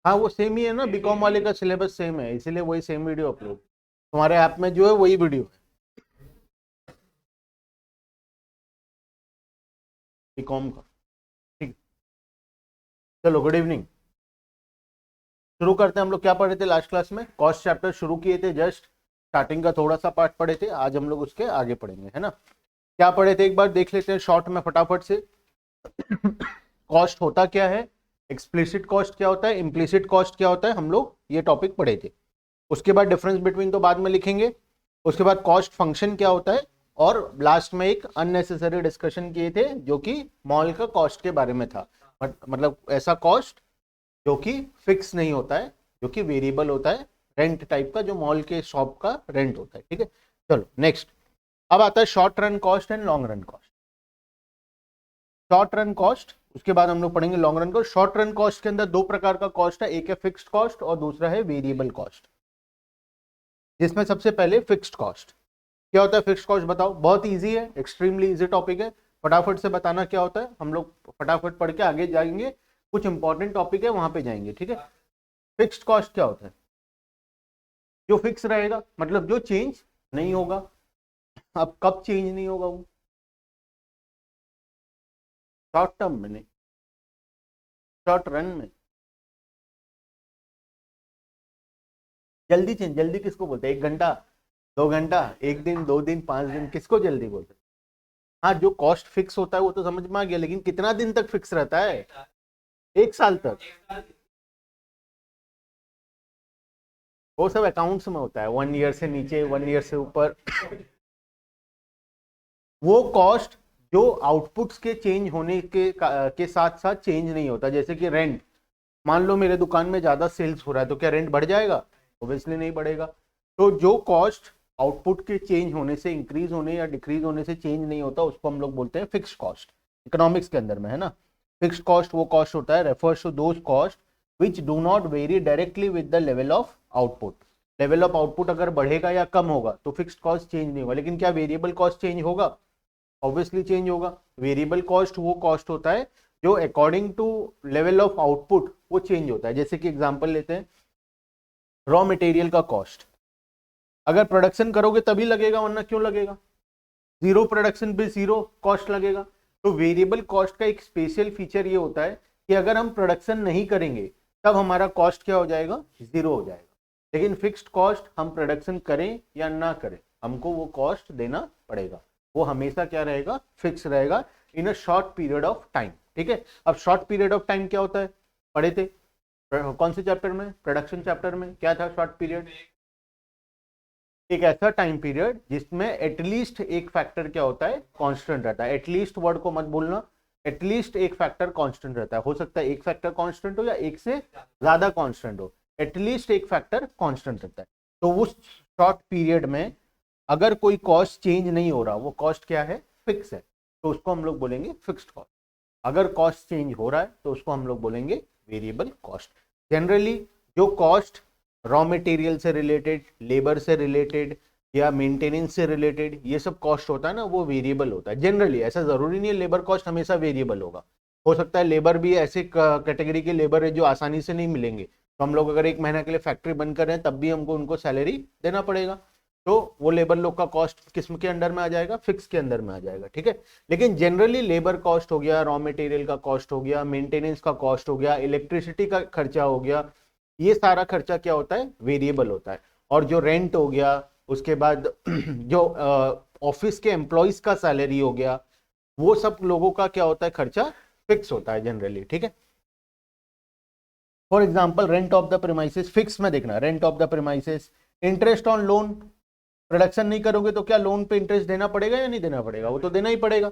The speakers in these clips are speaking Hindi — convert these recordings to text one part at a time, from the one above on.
हाँ वो सेम ही है ना, बीकॉम वाले का सिलेबस सेम है, इसीलिए वही सेम वीडियो अपलोड तुम्हारे ऐप में जो है वही वीडियो है बीकॉम का। ठीक, चलो गुड इवनिंग, शुरू करते हैं। हम लोग क्या पढ़े थे लास्ट क्लास में? कॉस्ट चैप्टर शुरू किए थे, जस्ट स्टार्टिंग का थोड़ा सा पार्ट पढ़े थे। आज हम लोग उसके आगे पढ़ेंगे, है ना। क्या पढ़े थे एक बार देख लेते हैं शॉर्ट में फटाफट से। कॉस्ट होता क्या है, एक्सप्लिसिट कॉस्ट क्या होता है, इम्प्लिसिट कॉस्ट क्या होता है, हम लोग ये टॉपिक पढ़े थे। उसके बाद डिफरेंस बिटवीन तो बाद में लिखेंगे। उसके बाद कॉस्ट फंक्शन क्या होता है, और लास्ट में एक अननेसेसरी डिस्कशन किए थे जो कि मॉल का कॉस्ट के बारे में था। मतलब ऐसा कॉस्ट जो कि फिक्स नहीं होता है, जो कि वेरिएबल होता है, रेंट टाइप का, जो मॉल के शॉप का रेंट होता है। ठीक है, चलो नेक्स्ट। अब आता है short run cost and long run cost. Short run cost, उसके बाद हम लोग पढ़ेंगे long run cost. Short run cost के अंदर दो प्रकार का कॉस्ट है, एक है फिक्स्ड कॉस्ट और दूसरा है वेरिएबल कॉस्ट। जिसमें सबसे पहले फिक्स्ड कॉस्ट। क्या होता है फिक्स्ड कॉस्ट बताओ? बहुत इजी है, एक्सट्रीमली इजी टॉपिक है, फटाफट से बताना क्या होता है। हम लोग फटाफट पढ़ के आगे जाएंगे, कुछ इंपॉर्टेंट टॉपिक है वहां पे जाएंगे। ठीक है, फिक्स्ड कॉस्ट क्या होता है? जो फिक्स रहेगा, मतलब जो चेंज नहीं होगा। अब कब चेंज नहीं होगा वो? शॉर्ट टर्म में नहीं, शॉर्ट रन में। जल्दी चेंज, जल्दी किसको बोलते हैं? 1 घंटा, 2 घंटा, 1 दिन, 2 दिन, 5 दिन, किसको जल्दी बोलते हैं? हाँ, जो कॉस्ट फिक्स होता है वो तो समझ में आ गया, लेकिन कितना दिन तक फिक्स रहता है? 1 साल तक। वो सब अकाउंट्स में होता है, 1 ईयर से नीचे, 1 ईयर से ऊपर। वो कॉस्ट जो आउटपुट्स के चेंज होने के साथ साथ चेंज नहीं होता। जैसे कि रेंट, मान लो मेरे दुकान में ज्यादा सेल्स हो रहा है तो क्या रेंट बढ़ जाएगा? ऑब्वियसली नहीं बढ़ेगा। तो जो कॉस्ट आउटपुट के चेंज होने से, इंक्रीज होने या डिक्रीज होने से चेंज नहीं होता, उसको हम लोग बोलते हैं फिक्स्ड कॉस्ट, इकोनॉमिक्स के अंदर में, है ना। फिक्स्ड कॉस्ट वो कॉस्ट होता है, refers to those cost which do not vary directly with the level of output. Level of output अगर बढ़ेगा या कम होगा तो फिक्स्ड कॉस्ट चेंज नहीं होगा। लेकिन क्या वेरिएबल कॉस्ट चेंज होगा? ऑब्वियसली चेंज होगा। वेरिएबल कॉस्ट वो कॉस्ट होता है जो according to level of output वो चेंज होता है। जैसे कि एग्जांपल लेते हैं, रॉ मटेरियल का कॉस्ट अगर प्रोडक्शन करोगे तभी लगेगा, वरना क्यों लगेगा? जीरो प्रोडक्शन पे जीरो कॉस्ट लगेगा। तो वेरिएबल कॉस्ट का एक स्पेशल फीचर ये होता है कि अगर हम प्रोडक्शन नहीं करेंगे तब हमारा कॉस्ट क्या हो जाएगा? जीरो हो जाएगा। लेकिन फिक्स्ड कॉस्ट हम प्रोडक्शन करें या ना करें, हमको वो कॉस्ट देना पड़ेगा। वो हमेशा क्या रहेगा? फिक्स रहेगा in a short period of time. ठीक है, अब शॉर्ट पीरियड ऑफ टाइम क्या होता है? पढ़े थे कौन से चैप्टर में? प्रोडक्शन चैप्टर में। क्या था शॉर्ट पीरियड? एक ऐसा टाइम पीरियड जिसमें एटलीस्ट एक फैक्टर क्या होता है? कांस्टेंट रहता है। एटलीस्ट वर्ड को मत भूलना, एटलीस्ट एक फैक्टर कांस्टेंट रहता है। हो सकता है एक फैक्टर कांस्टेंट हो या एक से ज्यादा कांस्टेंट हो, एटलीस्ट एक फैक्टर कांस्टेंट रहता है। तो उस शॉर्ट पीरियड में अगर कोई कॉस्ट चेंज नहीं हो रहा, वो कॉस्ट क्या है? फिक्स है, तो उसको हम लोग बोलेंगे फिक्स्ड कॉस्ट। अगर कॉस्ट चेंज हो रहा है तो उसको हम लोग बोलेंगे वेरिएबल कॉस्ट। जनरली जो कॉस्ट रॉ मटेरियल से रिलेटेड, लेबर से रिलेटेड या मेंटेनेंस से रिलेटेड, ये सब कॉस्ट होता है ना, वो वेरिएबल होता है जनरली। ऐसा जरूरी नहीं है लेबर कॉस्ट हमेशा वेरिएबल होगा। हो सकता है लेबर भी ऐसे कैटेगरी के लेबर है जो आसानी से नहीं मिलेंगे, तो हम लोग अगर 1 महीना के लिए फैक्ट्री बंद कर रहे हैं तब भी हमको उनको सैलरी देना पड़ेगा, तो वो लेबर लोग का कॉस्ट किस्म के अंडर में आ जाएगा? फिक्स के अंदर में आ जाएगा। ठीक है, लेकिन जनरली लेबर कॉस्ट हो गया, रॉ मटेरियल का कॉस्ट हो गया, मेंटेनेंस का कॉस्ट हो गया, इलेक्ट्रिसिटी का खर्चा हो गया, ये सारा खर्चा क्या होता है, वेरिएबल होता है। और जो रेंट हो गया, उसके बाद जो ऑफिस के एम्प्लॉयज का सैलरी हो गया, वो सब लोगों का क्या होता है, खर्चा फिक्स होता है जनरली, ठीक है। For example rent of the premises fix में देखना, rent of the premises, interest on loan, production नहीं करोगे तो क्या लोन पे इंटरेस्ट देना पड़ेगा या नहीं देना पड़ेगा, वो तो देना ही पड़ेगा।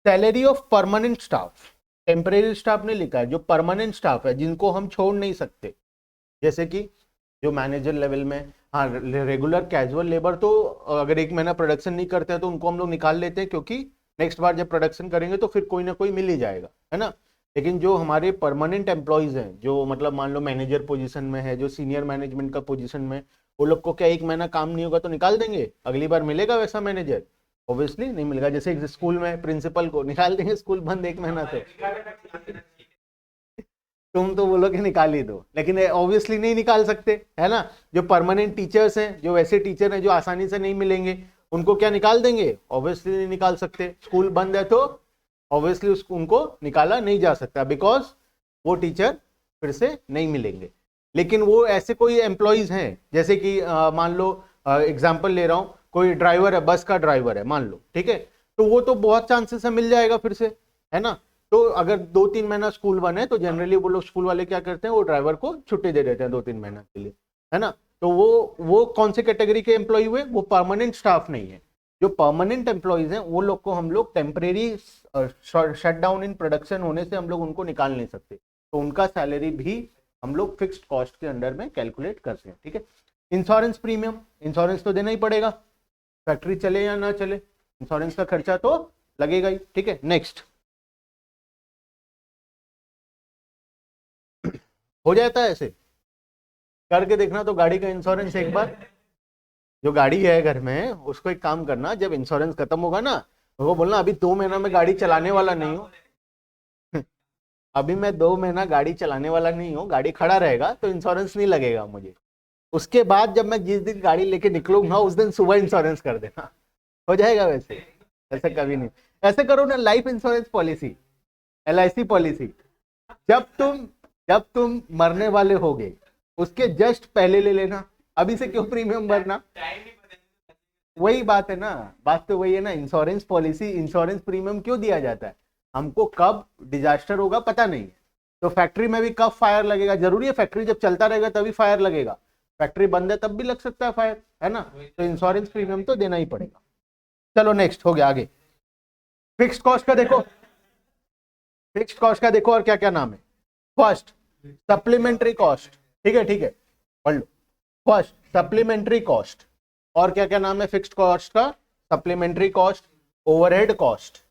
Salary of permanent staff, temporary staff ने लिखा है, जो परमानेंट स्टाफ है जिनको हम छोड़ नहीं सकते, जैसे कि जो मैनेजर लेवल में, हाँ रेगुलर कैजुअल लेबर तो अगर एक महीना प्रोडक्शन नहीं करते हैं तो उनको हम लोग निकाल लेते हैं, क्योंकि नेक्स्ट बार जब प्रोडक्शन करेंगे तो फिर कोई ना कोई मिल ही जाएगा, है ना। लेकिन जो हमारे परमानेंट एम्प्लॉयज हैं, जो मतलब मान लो मैनेजर पोजीशन में है, जो सीनियर मैनेजमेंट का पोजीशन में, वो लोग को क्या एक महीना काम नहीं होगा तो निकाल देंगे, अगली बार मिलेगा वैसा मैनेजर? ऑब्वियसली नहीं मिलेगा। जैसे एक स्कूल में प्रिंसिपल को निकाल देंगे, स्कूल बंद एक महीना से, तुम तो बोलो कि निकाल ही दो, लेकिन ऑब्वियसली नहीं निकाल सकते, है ना। जो परमानेंट टीचर्स हैं, जो वैसे टीचर हैं जो आसानी से नहीं मिलेंगे, उनको क्या निकाल देंगे? ऑब्वियसली नहीं निकाल सकते। स्कूल बंद है तो ऑब्वियसली उनको निकाला नहीं जा सकता, बिकॉज वो टीचर फिर से नहीं मिलेंगे। लेकिन वो ऐसे कोई एम्प्लॉयज हैं, जैसे कि मान लो एग्जाम्पल ले रहा हूँ, कोई ड्राइवर है, बस का ड्राइवर है मान लो, ठीक है, तो वो तो बहुत चांसेस है मिल जाएगा फिर से, है ना। तो अगर 2-3 महीना स्कूल बंद है तो जनरली वो लोग स्कूल वाले क्या करते हैं, वो ड्राइवर को छुट्टी दे देते हैं 2-3 महीना के लिए, है ना। तो वो कौन से कैटेगरी के एम्प्लॉय हुए? वो परमानेंट स्टाफ नहीं है। जो परमानेंट एम्प्लॉयज हैं वो लोग को हम लोग temporary shut down in production होने से हम लोग उनको निकाल नहीं सकते, तो उनका सैलरी भी हम लोग फिक्स्ड कॉस्ट के अंडर में कैलकुलेट करते हैं, ठीक है। इंश्योरेंस प्रीमियम, इंश्योरेंस तो देना ही पड़ेगा, फैक्ट्री चले या ना चले, इंश्योरेंस का खर्चा तो लगेगा ही, ठीक है। नेक्स्ट हो जाता है ऐसे करके देखना, तो गाड़ी का इंश्योरेंस एक बार, जो गाड़ी है घर में उसको एक काम करना, जब इंश्योरेंस खत्म होगा ना वो बोलना अभी 2 महीना में गाड़ी चलाने वाला नहीं हूँ अभी मैं 2 महीना गाड़ी चलाने वाला नहीं हूँ, गाड़ी खड़ा रहेगा तो इंश्योरेंस नहीं लगेगा मुझे। उसके बाद जब मैं जिस दिन गाड़ी लेके निकलूंगा उस दिन सुबह इंश्योरेंस कर देना, हो जाएगा वैसे। ऐसा कभी नहीं, ऐसे करो ना, life insurance policy, LIC policy, जब तुम जब तुम मरने वाले होगे उसके जस्ट पहले ले लेना, अभी से क्यों प्रीमियम भरना? वही बात है ना, बात तो वही है ना। इंश्योरेंस पॉलिसी, इंश्योरेंस प्रीमियम क्यों दिया जाता है? हमको कब डिजास्टर होगा पता नहीं है, तो फैक्ट्री में भी कब फायर लगेगा जरूरी है? फैक्ट्री जब चलता रहेगा तभी फायर लगेगा, फैक्ट्री बंद है तब भी लग सकता है फायर, है ना। तो इंश्योरेंस प्रीमियम तो देना ही पड़ेगा। चलो नेक्स्ट हो गया, आगे फिक्स्ड कॉस्ट का देखो, फिक्स्ड कॉस्ट का देखो और क्या क्या नाम है। फर्स्ट सप्लीमेंट्री कॉस्ट, ठीक है ठीक है, पढ़ लो। फर्स्ट सप्लीमेंट्री कॉस्ट, और क्या क्या नाम है फिक्स्ड कॉस्ट का? सप्लीमेंट्री कॉस्ट, ओवरहेड कॉस्ट,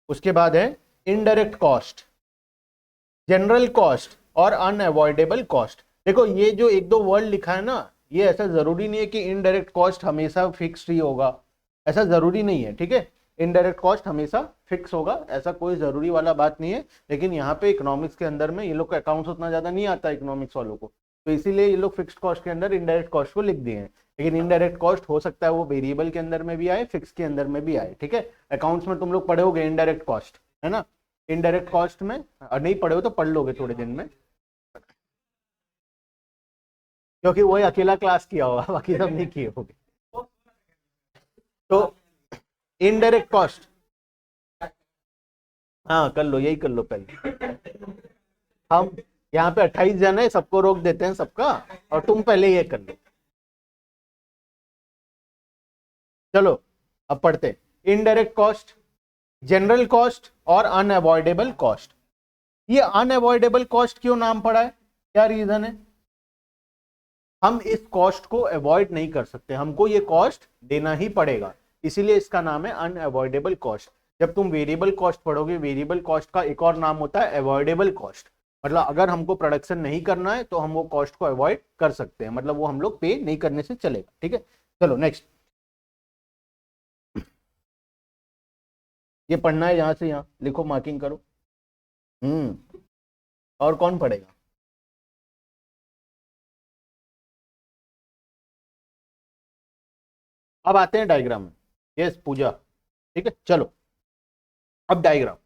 उसके बाद है इनडायरेक्ट कॉस्ट, जनरल कॉस्ट और अनअवॉइडेबल कॉस्ट। देखो ये जो एक दो वर्ड लिखा है ना, ये ऐसा जरूरी नहीं है कि इनडायरेक्ट कॉस्ट हमेशा फिक्स्ड ही होगा, ऐसा जरूरी नहीं है, ठीक है। इनडायरेक्ट कॉस्ट हमेशा फिक्स होगा, ऐसा कोई जरूरी वाला बात नहीं है। लेकिन यहाँ पे इकोनॉमिक्स के अंदर में ये लोग का अकाउंट्स उतना ज्यादा नहीं आता इकोनॉमिक्स वालों को, तो इसीलिए ये लोग फिक्स्ड कॉस्ट के अंदर इनडायरेक्ट कॉस्ट को लिख दिए हैं। लेकिन इनडायरेक्ट कॉस्ट हो सकता है वो वेरिएबल के अंदर में भी आए, फिक्स के अंदर में भी आए, ठीक है। अकाउंट्स में तुम लोग पढ़े होगे इनडायरेक्ट कॉस्ट, है ना। इनडायरेक्ट कॉस्ट में नहीं पढ़े हो तो पढ़ लोगे थोड़े दिन में, क्योंकि वही अकेला क्लास किया होगा, बाकी सब नहीं किए होगे। तो इनडायरेक्ट कॉस्ट, हाँ कर लो, यही कर लो पहले। हम यहाँ पे 28 जन है, सबको रोक देते हैं सबका, और तुम पहले ये कर लो। चलो अब पढ़ते, इनडायरेक्ट कॉस्ट, जनरल कॉस्ट और अनअवॉइडेबल कॉस्ट। ये अनअवॉइडेबल कॉस्ट क्यों नाम पड़ा है, क्या रीजन है? हम इस कॉस्ट को अवॉइड नहीं कर सकते, हमको ये कॉस्ट देना ही पड़ेगा, इसीलिए इसका नाम है अनअवॉइडेबल कॉस्ट। जब तुम वेरिएबल कॉस्ट पढ़ोगे, वेरिएबल कॉस्ट का एक और नाम होता है अवॉइडेबल कॉस्ट, मतलब अगर हमको प्रोडक्शन नहीं करना है तो हम वो कॉस्ट को अवॉइड कर सकते हैं, मतलब वो हम लोग पे नहीं करने से चलेगा, ठीक है। चलो नेक्स्ट, ये पढ़ना है, यहां से यहाँ लिखो, मार्किंग करो। और कौन पढ़ेगा? अब आते हैं डायग्राम में। यस पूजा, ठीक है चलो। अब डायग्राम,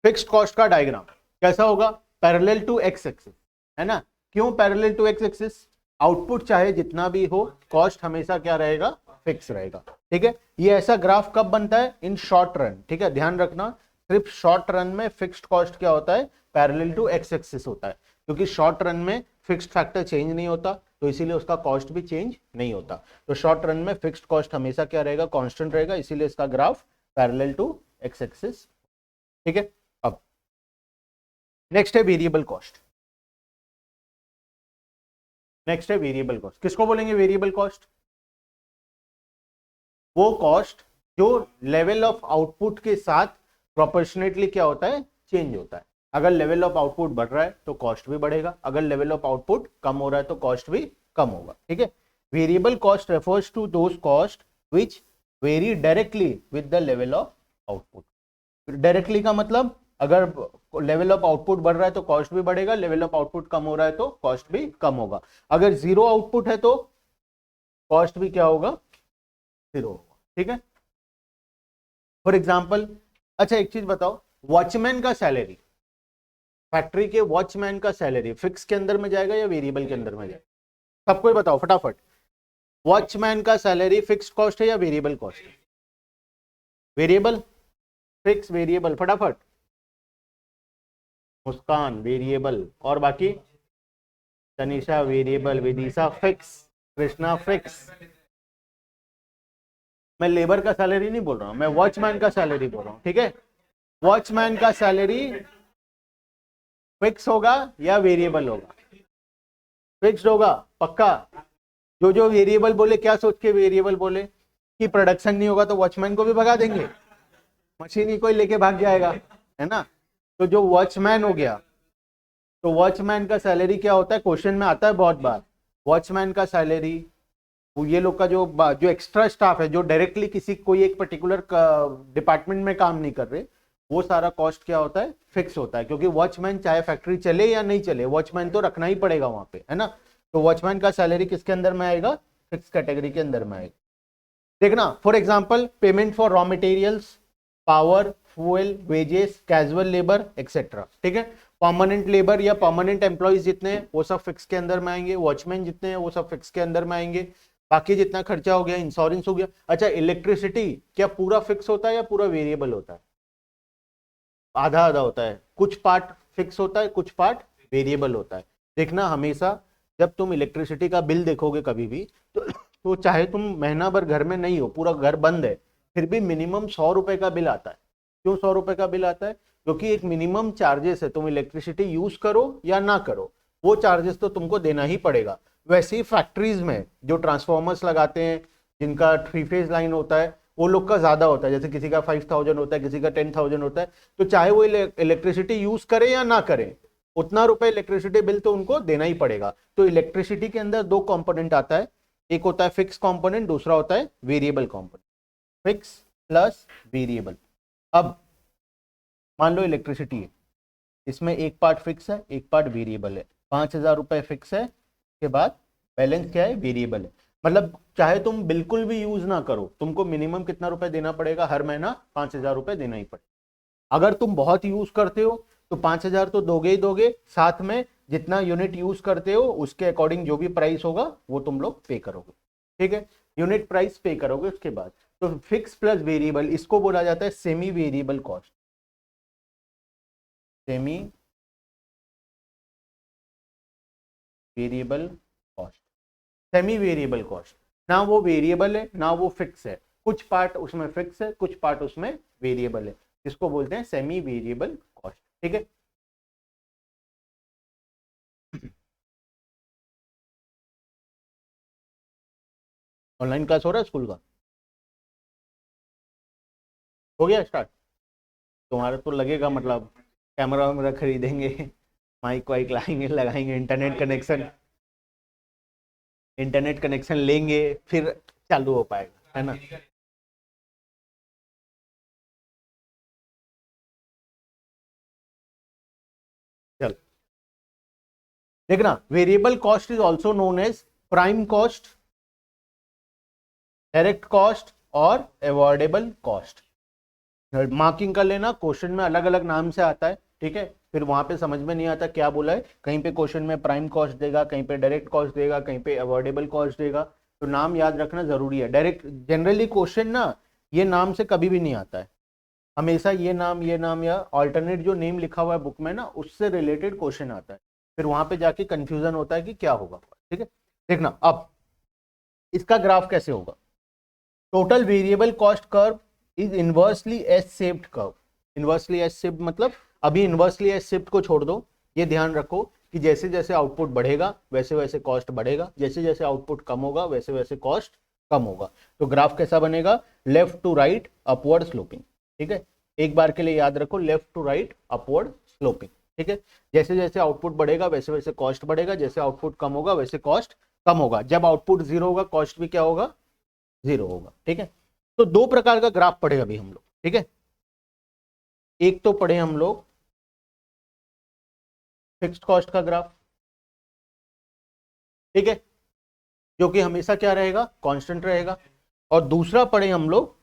फिक्स्ड कॉस्ट का डायग्राम कैसा होगा? पैरेलल टू एक्स एक्सिस, है ना, क्यों parallel to x axis? Output चाहे जितना भी हो, कॉस्ट हमेशा क्या रहेगा? फिक्स रहेगा। ठीक है, ये ऐसा ग्राफ कब बनता है? In short run. ठीक है, ध्यान रखना, सिर्फ शॉर्ट रन में फिक्स्ड कॉस्ट क्या होता है? पैरेलल टू एक्स एक्सिस होता है, क्योंकि शॉर्ट रन में फिक्स्ड फैक्टर चेंज नहीं होता, तो इसीलिए उसका कॉस्ट भी चेंज नहीं होता। तो शॉर्ट रन में फिक्स्ड कॉस्ट हमेशा क्या रहेगा? कांस्टेंट रहेगा, इसीलिए इसका graph parallel to x axis. ठीक है, अब नेक्स्ट है वेरिएबल कॉस्ट। नेक्स्ट है वेरिएबल कॉस्ट। किसको बोलेंगे वेरिएबल कॉस्ट? वो कॉस्ट जो लेवल ऑफ आउटपुट के साथ प्रोपोर्शनेटली क्या होता है? चेंज होता है। अगर लेवल ऑफ आउटपुट बढ़ रहा है तो कॉस्ट भी बढ़ेगा, अगर लेवल ऑफ आउटपुट कम हो रहा है तो कॉस्ट भी कम होगा। ठीक है, variable cost refers to those cost which vary directly with the level of output. Directly का मतलब अगर लेवल ऑफ आउटपुट बढ़ रहा है तो कॉस्ट भी बढ़ेगा, लेवल ऑफ आउटपुट कम हो रहा है तो कॉस्ट भी कम होगा। अगर जीरो आउटपुट है तो कॉस्ट भी क्या होगा? जीरो होगा। ठीक है, फॉर एग्जाम्पल, अच्छा एक चीज बताओ, वॉचमैन का सैलरी, फैक्ट्री के वॉचमैन का सैलरी फिक्स के अंदर में जाएगा या वेरिएबल के अंदर में जाएगा? सबको बताओ फटाफट, वॉचमैन का सैलरी फिक्स्ड कॉस्ट है या वेरिएबल कॉस्ट है? वेरिएबल, फिक्स, वेरिएबल, फटाफट। मुस्कान वेरिएबल, और बाकी? Tanisha variable, Vidisha fix, Krishna fix. मैं लेबर का सैलरी नहीं बोल रहा हूं, मैं वॉचमैन का सैलरी बोल रहा हूं। ठीक है, वॉचमैन का सैलरी फिक्स होगा या वेरिएबल होगा? फिक्स्ड होगा, पक्का? जो जो वेरिएबल बोले, क्या सोच के वेरिएबल बोले? कि प्रोडक्शन नहीं होगा तो वॉचमैन को भी भगा देंगे, मशीन ही कोई लेके भाग जाएगा, है ना? तो जो वॉचमैन हो गया, तो वॉचमैन का सैलरी क्या होता है? क्वेश्चन में आता है बहुत बार, वॉचमैन का सैलरी, ये लोग का जो जो एक्स्ट्रा स्टाफ है, जो डायरेक्टली किसी कोई एक पर्टिकुलर डिपार्टमेंट में काम नहीं कर रहे, वो सारा कॉस्ट क्या होता है? फिक्स होता है, क्योंकि वॉचमैन चाहे फैक्ट्री चले या नहीं चले, वॉचमैन तो रखना ही पड़ेगा वहां पे, है ना? तो वॉचमैन का सैलरी किसके अंदर में आएगा? फिक्स कैटेगरी के अंदर में आएगा। देखना, for example, payment for raw materials, power, fuel, wages, casual labour etcetera. ठीक है, परमानेंट लेबर या परमानेंट एम्प्लॉइज जितने हैं वो सब फिक्स के अंदर में आएंगे, वॉचमैन जितने हैं वो सब फिक्स के अंदर में आएंगे। बाकी जितना खर्चा हो गया, इंश्योरेंस हो गया। अच्छा, इलेक्ट्रिसिटी क्या पूरा फिक्स होता है या पूरा वेरिएबल होता है? आधा आधा होता है, कुछ पार्ट फिक्स होता है, कुछ पार्ट वेरिएबल होता है। देखना, हमेशा जब तुम इलेक्ट्रिसिटी का बिल देखोगे कभी भी, तो चाहे तुम महीना भर घर में नहीं हो, पूरा घर बंद है, फिर भी मिनिमम 100 रुपए का बिल आता है। क्यों 100 रुपए का बिल आता है? क्योंकि एक मिनिमम चार्जेस है, तुम इलेक्ट्रिसिटी यूज करो या ना करो, वो चार्जेस तो तुमको देना ही पड़ेगा। वैसे ही फैक्ट्रीज में जो ट्रांसफॉर्मर्स लगाते हैं, जिनका 3 फेज लाइन होता है, वो लोग का ज्यादा होता है, जैसे किसी का 5000 होता है, किसी का 10,000 होता है, तो चाहे वो इलेक्ट्रिसिटी यूज करे या ना करे, उतना रुपए इलेक्ट्रिसिटी बिल तो उनको देना ही पड़ेगा। तो इलेक्ट्रिसिटी के अंदर दो कंपोनेंट आता है, एक होता है फिक्स कंपोनेंट, दूसरा होता है variable component. Fix plus variable. अब मान लो इलेक्ट्रिसिटी है, इसमें एक पार्ट फिक्स है, एक पार्ट वेरिएबल है। 5,000 रुपए फिक्स है, उसके बाद बैलेंस क्या है? वेरिएबल है। मतलब चाहे तुम बिल्कुल भी यूज ना करो, तुमको मिनिमम कितना रुपए देना पड़ेगा? हर महीना 5,000 रुपए देना ही पड़ेगा। अगर तुम बहुत यूज करते हो तो 5,000 तो दोगे ही दोगे, साथ में जितना यूनिट यूज करते हो उसके अकॉर्डिंग जो भी प्राइस होगा वो तुम लोग पे करोगे। ठीक है, यूनिट प्राइस पे करोगे उसके बाद। तो फिक्स प्लस वेरिएबल, इसको बोला जाता है semi variable cost. Semi variable cost, semi variable cost, ना वो वेरिएबल है ना वो फिक्स है, कुछ पार्ट उसमें फिक्स है, कुछ पार्ट उसमें वेरिएबल है, इसको बोलते हैं सेमी वेरिएबल कॉस्ट। ठीक है, ऑनलाइन क्लास हो रहा है स्कूल का? हो गया स्टार्ट? तुम्हारा तो लगेगा, मतलब कैमरा वैमरा खरीदेंगे, माइक वाइक लाएंगे, लगाएंगे, इंटरनेट कनेक्शन लेंगे, फिर चालू हो पाएगा, है ना? चल, देखना, variable cost is also known as prime cost, direct cost और अवॉइडेबल कॉस्ट। मार्किंग कर लेना, क्वेश्चन में अलग अलग नाम से आता है। ठीक है, फिर वहां पे समझ में नहीं आता क्या बोला है, कहीं पे क्वेश्चन में प्राइम कॉस्ट देगा, कहीं पे डायरेक्ट कॉस्ट देगा, कहीं पे अवॉइडेबल कॉस्ट देगा। तो नाम याद रखना जरूरी है। डायरेक्ट जनरली क्वेश्चन ना ये नाम से कभी भी नहीं आता है, हमेशा ये नाम या ऑल्टरनेट जो नेम लिखा हुआ है बुक में ना उससे रिलेटेड क्वेश्चन आता है, फिर वहां पे जाके कंफ्यूजन होता है कि क्या होगा। ठीक है, देखना अब इसका ग्राफ कैसे होगा। Total variable cost curve is inversely S shaped curve. Inversely S shaped मतलब अभी इनवर्सली एस शेप्ड को छोड़ दो, ये ध्यान रखो कि जैसे जैसे आउटपुट बढ़ेगा वैसे वैसे कॉस्ट बढ़ेगा, जैसे जैसे आउटपुट कम होगा वैसे वैसे कॉस्ट कम होगा। तो ग्राफ कैसा बनेगा, left to right upward sloping. ठीक है, एक बार के लिए याद रखो, left to right upward sloping. ठीक है, जैसे जैसे आउटपुट बढ़ेगा वैसे वैसे कॉस्ट बढ़ेगा, जैसे आउटपुट कम होगा वैसे कॉस्ट कम होगा। जब आउटपुट जीरो होगा कॉस्ट भी क्या होगा, जीरो होगा। ठीक है, तो दो प्रकार का ग्राफ पढ़े अभी हम लोग। ठीक है, एक तो पढ़े हम लोग फिक्स्ड कॉस्ट का ग्राफ, ठीक है, जो कि हमेशा क्या रहेगा, कांस्टेंट रहेगा। और दूसरा पढ़े हम लोग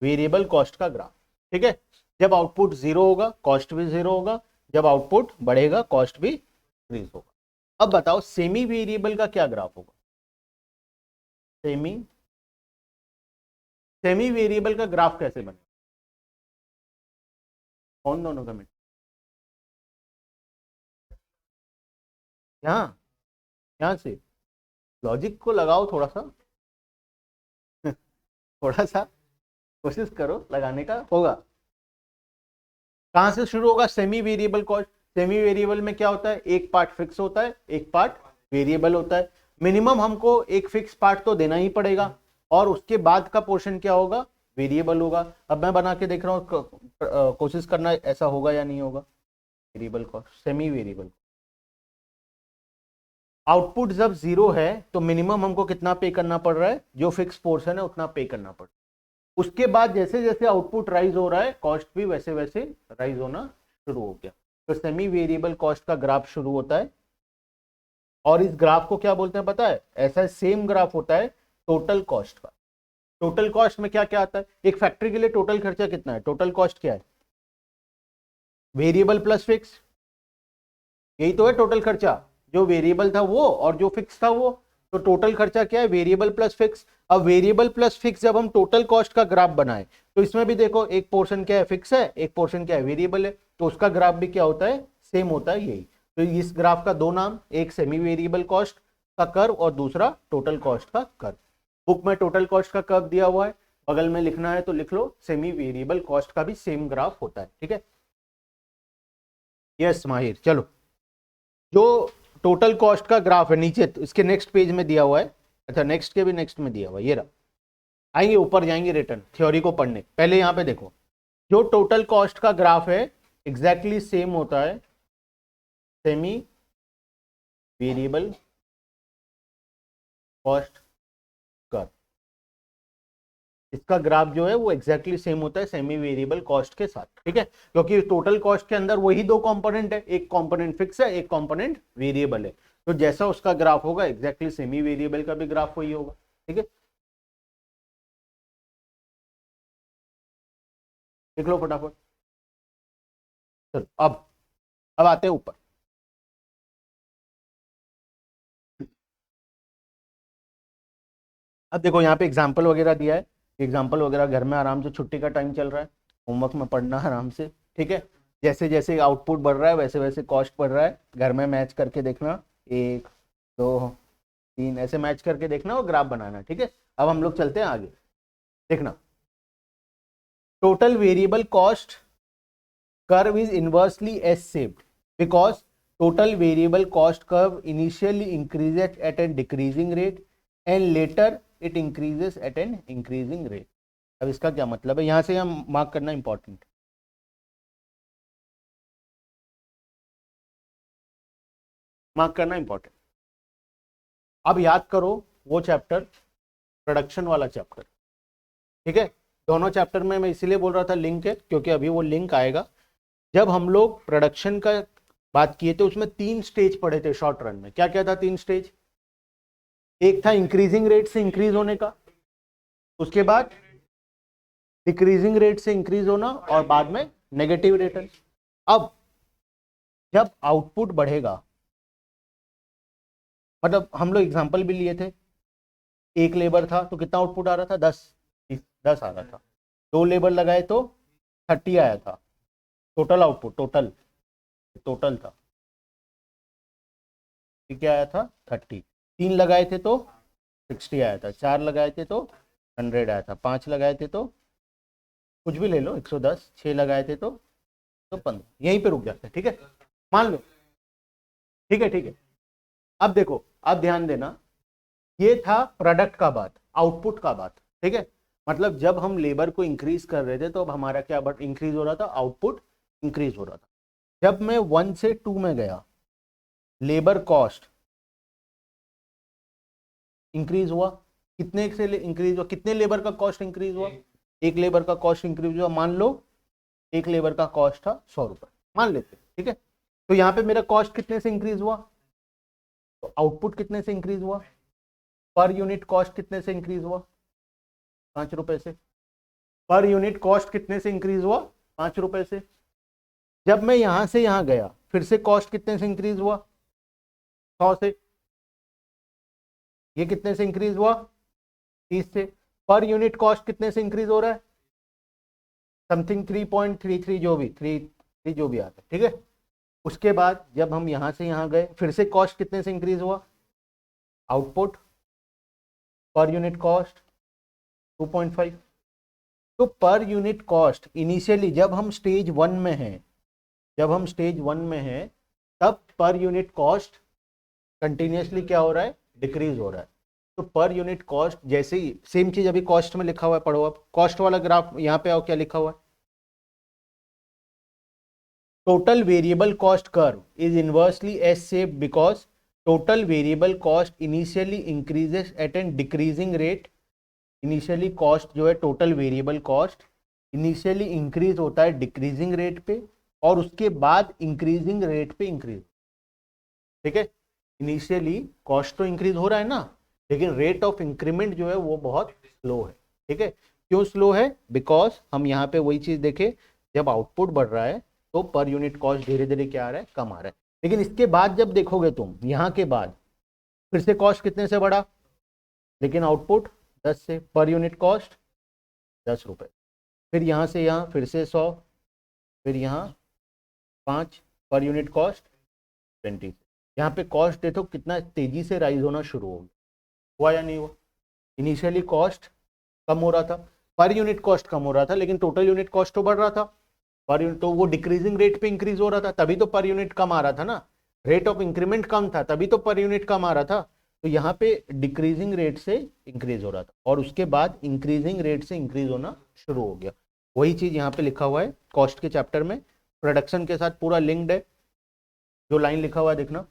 वेरिएबल कॉस्ट का ग्राफ। ठीक है, जब आउटपुट जीरो होगा कॉस्ट भी जीरो होगा, जब आउटपुट बढ़ेगा कॉस्ट भी इंक्रीज होगा। अब बताओ सेमी वेरिएबल का क्या ग्राफ होगा। सेमी वेरिएबल का ग्राफ कैसे बने, कौन दोनों कमेंट, यहाँ यहाँ से लॉजिक को लगाओ थोड़ा सा थोड़ा सा कोशिश करो लगाने का, होगा। कहां से शुरू होगा, semi variable cost. Semi variable में क्या होता है, एक पार्ट फिक्स होता है, एक पार्ट वेरिएबल होता है। मिनिमम हमको एक फिक्स पार्ट तो देना ही पड़ेगा, और उसके बाद का पोर्शन क्या होगा, वेरिएबल होगा। अब मैं बना के देख रहा हूँ, कोशिश करना ऐसा होगा या नहीं होगा। Variable cost, semi variable. Output जब जीरो है तो मिनिमम हमको कितना पे करना पड़ रहा है, जो फिक्स पोर्शन है उतना पे करना पड़ रहा है। उसके बाद जैसे जैसे आउटपुट राइज हो रहा है कॉस्ट भी वैसे वैसे राइज होना शुरू हो गया। तो सेमी वेरिएबल कॉस्ट का ग्राफ शुरू होता है, और इस ग्राफ को क्या बोलते हैं पता है, ऐसा सेम ग्राफ होता है टोटल कॉस्ट का। टोटल कॉस्ट में क्या क्या आता है, एक फैक्ट्री के लिए टोटल खर्चा कितना है, टोटल कॉस्ट क्या है, वेरिएबल प्लस फिक्स, यही तो है टोटल खर्चा। जो वेरिएबल था वो और जो फिक्स था वो, तो टोटल खर्चा क्या है, वेरिएबल प्लस फिक्स। अब वेरिएबल प्लस फिक्स जब हम टोटल कॉस्ट का ग्राफ बनाए तो इसमें भी देखो एक पोर्शन क्या है, फिक्स है, एक पोर्शन क्या है, वेरिएबल है। तो उसका ग्राफ भी क्या होता है, सेम होता है यही। तो इस ग्राफ का दो नाम, एक सेमी वेरिएबल कॉस्ट का कर्व और दूसरा टोटल कॉस्ट का कर्व। बुक में टोटल कॉस्ट का कर्व दिया हुआ है, बगल में लिखना है तो लिख लो सेमी वेरिएबल कॉस्ट का भी सेम ग्राफ होता है। ठीक है, यस माहिर। चलो, जो टोटल कॉस्ट का ग्राफ है नीचे, तो इसके नेक्स्ट पेज में दिया हुआ है, अच्छा नेक्स्ट के भी नेक्स्ट में दिया हुआ है, ये रहा। आएंगे ऊपर, जाएंगे रिटर्न थ्योरी को पढ़ने, पहले यहाँ पे देखो जो टोटल कॉस्ट का ग्राफ है एग्जैक्टली सेम होता है सेमी वेरिएबल कॉस्ट कर्व। इसका ग्राफ जो है वो एग्जैक्टली सेम होता है सेमी वेरिएबल कॉस्ट के साथ। ठीक है, क्योंकि टोटल कॉस्ट के अंदर वही दो कंपोनेंट है, एक कंपोनेंट फिक्स है, एक कंपोनेंट वेरिएबल है। तो जैसा उसका ग्राफ होगा एग्जैक्टली सेमी वेरिएबल का भी ग्राफ वही होगा। ठीक है, देख लो फटाफट। चलो अब आते हैं ऊपर। अब देखो यहाँ पे एग्जाम्पल वगैरह दिया है, एग्जाम्पल वगैरह घर में आराम से, छुट्टी का टाइम चल रहा है, होमवर्क में पढ़ना आराम से। ठीक है, जैसे जैसे आउटपुट बढ़ रहा है वैसे वैसे कॉस्ट बढ़ रहा है, घर में मैच करके देखना, एक दो तीन ऐसे मैच करके देखना और ग्राफ बनाना। ठीक है, अब हम लोग चलते हैं आगे। देखना, total variable cost curve is inversely S shaped because total variable cost curve initially increases at a decreasing rate and later it increases at an increasing rate। अब इसका क्या मतलब है, यहां से हम मार्क करना इंपॉर्टेंट, मार्क करना इंपॉर्टेंट। अब याद करो वो चैप्टर, प्रोडक्शन वाला चैप्टर। ठीक है, दोनों चैप्टर में मैं इसीलिए बोल रहा था लिंक है, क्योंकि अभी वो लिंक आएगा। जब हम लोग प्रोडक्शन का बात किए थे उसमें तीन स्टेज पढ़े थे शॉर्ट रन में। क्या क्या था तीन स्टेज, एक था इंक्रीजिंग रेट से इंक्रीज होने का, उसके बाद डिक्रीजिंग रेट से इंक्रीज होना, और बाद में नेगेटिव रिटर्न। अब जब आउटपुट बढ़ेगा, मतलब हम लोग एग्जांपल भी लिए थे, एक लेबर था तो कितना आउटपुट आ रहा था, 10 आ रहा था। 2 लेबर लगाए तो 30 आया था टोटल आउटपुट, टोटल टोटल था, क्या आया था 30। 3 लगाए थे तो 60 आया था, 4 लगाए थे तो 100 आया था, 5 लगाए थे तो कुछ भी ले लो 110, 6 लगाए थे तो 15, यहीं पे रुक जाते हैं, ठीक है, मान लो, ठीक है ठीक है। अब देखो, अब ध्यान देना, ये था प्रोडक्ट का बात, आउटपुट का बात, ठीक है। मतलब जब हम लेबर को इंक्रीज कर रहे थे तो अब हमारा क्या बट इंक्रीज हो रहा था, आउटपुट इंक्रीज हो रहा था। जब मैं 1 से 2 में गया, लेबर कॉस्ट इंक्रीज हुआ, कितने से इंक्रीज हुआ, कितने लेबर का कॉस्ट इंक्रीज हुआ, एक लेबर का कॉस्ट इंक्रीज हुआ, मान लो एक लेबर का कॉस्ट था 100 रुपए, मान लेते, ठीक है। तो यहाँ पे मेरा कॉस्ट कितने से इंक्रीज हुआ, तो आउटपुट कितने से इंक्रीज हुआ, पर यूनिट कॉस्ट कितने से इंक्रीज हुआ, 5 रुपए से। पर यूनिट कॉस्ट कितने से इंक्रीज हुआ, 5 रुपए से। जब मैं यहां से यहां गया, फिर से कॉस्ट कितने से इंक्रीज हुआ, 100 से। ये कितने से इंक्रीज हुआ, 30 से। पर यूनिट कॉस्ट कितने से इंक्रीज हो रहा है, समथिंग 3.33, जो भी 3 जो भी आता है, ठीक है। उसके बाद जब हम यहां से यहां गए, फिर से कॉस्ट कितने से इंक्रीज हुआ, आउटपुट पर यूनिट कॉस्ट 2.5। तो पर यूनिट कॉस्ट इनिशियली जब हम स्टेज 1 में हैं, जब हम स्टेज 1 में हैं, तब पर यूनिट कॉस्ट कंटिन्यूसली क्या हो रहा है, डिक्रीज हो रहा है। तो पर यूनिट कॉस्ट जैसे ही, सेम चीज अभी कॉस्ट में लिखा हुआ है, पढ़ो अब कॉस्ट वाला ग्राफ, यहाँ पे आओ, क्या लिखा हुआ है, total variable cost curve is inversely S-shaped because total variable cost initially increases at a decreasing rate। Initially cost जो है, total variable cost initially increase होता है डिक्रीजिंग रेट पे, और उसके बाद इंक्रीजिंग रेट पे इंक्रीज, ठीक है। इनिशियली कॉस्ट तो इंक्रीज हो रहा है ना, लेकिन रेट ऑफ इंक्रीमेंट जो है वो बहुत स्लो है, ठीक है। क्यों स्लो है, बिकॉज हम यहाँ पे वही चीज देखे, जब आउटपुट बढ़ रहा है तो पर यूनिट कॉस्ट धीरे धीरे क्या आ रहा है, कम आ रहा है। लेकिन इसके बाद जब देखोगे तुम, यहाँ के बाद फिर से कॉस्ट कितने से बढ़ा, लेकिन आउटपुट 10 से, पर यूनिट कॉस्ट 10 रुपए। फिर यहाँ से यहाँ फिर से 100, फिर यहाँ 5, पर यूनिट कॉस्ट 20। यहाँ पे कॉस्ट देखो कितना तेजी से राइज होना शुरू हो गया, हुआ या नहीं हुआ। इनिशियली कॉस्ट कम हो रहा था, पर यूनिट कॉस्ट कम हो रहा था, लेकिन टोटल यूनिट कॉस्ट तो बढ़ रहा था, पर यूनिट तो वो डिक्रीजिंग रेट पे इंक्रीज हो रहा था, तभी तो पर यूनिट कम आ रहा था ना। रेट ऑफ इंक्रीमेंट कम था, तभी तो पर यूनिट कम आ रहा था। तो यहाँ पे डिक्रीजिंग रेट से इंक्रीज हो रहा था, और उसके बाद इंक्रीजिंग रेट से इंक्रीज होना शुरू हो गया। वही चीज यहाँ पे लिखा हुआ है कॉस्ट के चैप्टर में, प्रोडक्शन के साथ पूरा लिंक्ड है। जो लाइन लिखा हुआ है देखना,